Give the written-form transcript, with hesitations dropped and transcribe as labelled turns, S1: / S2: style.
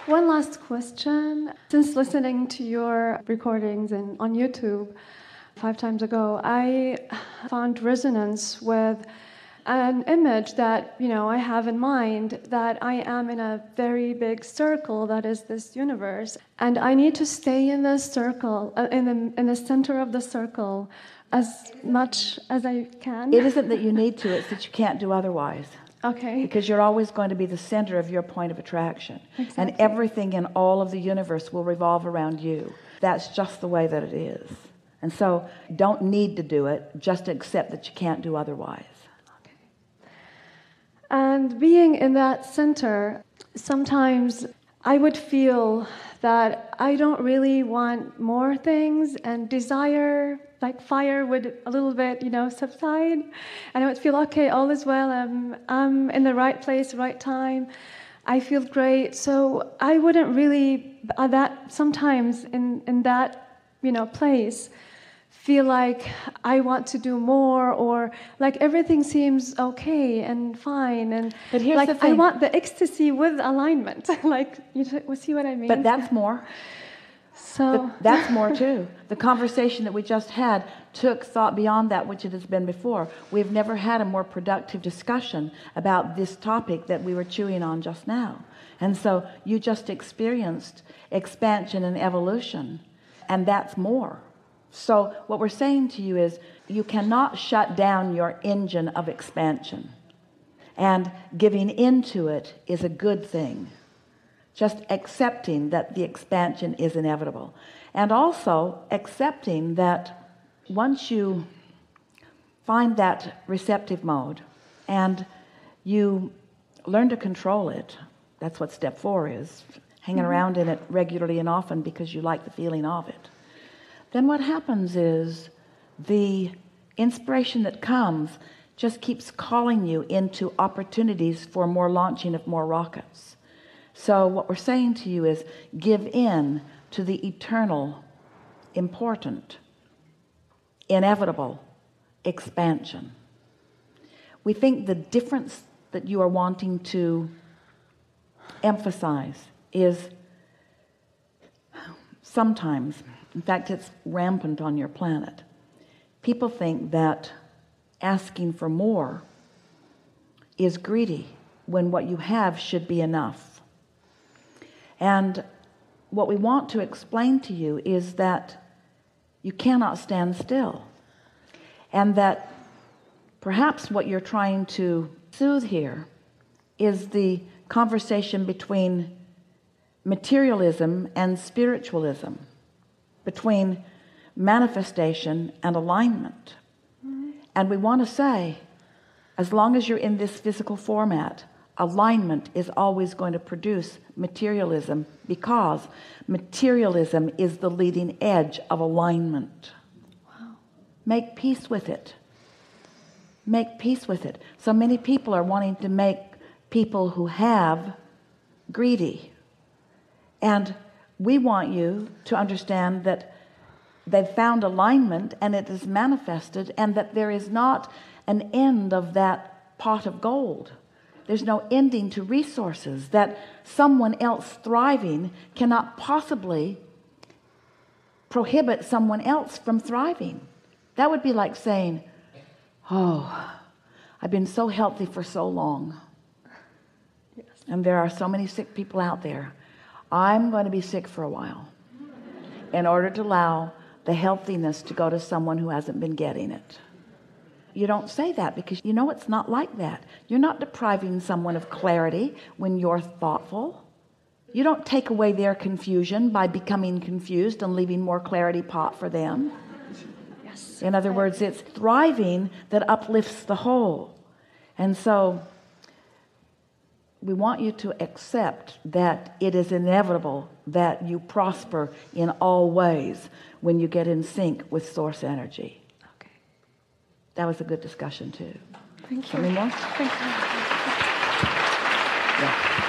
S1: One last question. Since listening to your recordings and on YouTube 5 times ago, I found resonance with an image that, I have in mind, that I am in a very big circle that is this universe, and I need to stay in this circle, in the center of the circle, as much as I can.
S2: It isn't that you need to, it's that you can't do otherwise.
S1: Okay.
S2: Because you're always going to be the center of your point of attraction.
S1: Exactly.
S2: And everything in all of the universe will revolve around you. That's just the way that it is. And so don't need to do it, just accept that you can't do otherwise.
S1: Okay. And being in that center, sometimes I would feel that I don't really want more things, and desire, like fire, would a little bit, subside, and I would feel, okay, all is well, I'm in the right place, right time, I feel great. So I wouldn't really, that sometimes in that, place, feel like I want to do more, or like everything seems okay and fine, and
S2: but here's
S1: like
S2: the thing.
S1: I want the ecstasy with alignment. Like, you see what I mean?
S2: But that's more.
S1: So
S2: that's more too. The conversation that we just had took thought beyond that which it has been before. We've never had a more productive discussion about this topic that we were chewing on just now. And so you just experienced expansion and evolution, and that's more. So what we're saying to you is, you cannot shut down your engine of expansion, and giving into it is a good thing. Just accepting that the expansion is inevitable, and also accepting that once you find that receptive mode and you learn to control it, that's what step 4 is, hanging around in it regularly and often because you like the feeling of it. Then what happens is the inspiration that comes just keeps calling you into opportunities for more launching of more rockets. So what we're saying to you is, give in to the eternal, important, inevitable expansion. We think the difference that you are wanting to emphasize is sometimes, in fact it's rampant on your planet, people think that asking for more is greedy when what you have should be enough. And what we want to explain to you is that you cannot stand still, and that perhaps what you're trying to soothe here is the conversation between materialism and spiritualism, between manifestation and alignment. And we want to say, as long as you're in this physical format, alignment is always going to produce materialism, because materialism is the leading edge of alignment.
S1: Wow.
S2: Make peace with it. Make peace with it. So many people are wanting to make people who have greedy, and we want you to understand that they've found alignment and it is manifested, and that there is not an end of that pot of gold. There's no ending to resources, that someone else thriving cannot possibly prohibit someone else from thriving. That would be like saying, oh, I've been so healthy for so long,
S1: yes,
S2: and there are so many sick people out there. I'm going to be sick for a while in order to allow the healthiness to go to someone who hasn't been getting it. You don't say that, because you know it's not like that. You're not depriving someone of clarity when you're thoughtful. You don't take away their confusion by becoming confused and leaving more clarity pot for them.
S1: yes.
S2: In other words, it's thriving that uplifts the whole. And so we want you to accept that it is inevitable that you prosper in all ways when you get in sync with source energy.
S1: Okay.
S2: That was a good discussion too.
S1: Thank you.
S2: Any more?
S1: Thank you.
S2: Yeah.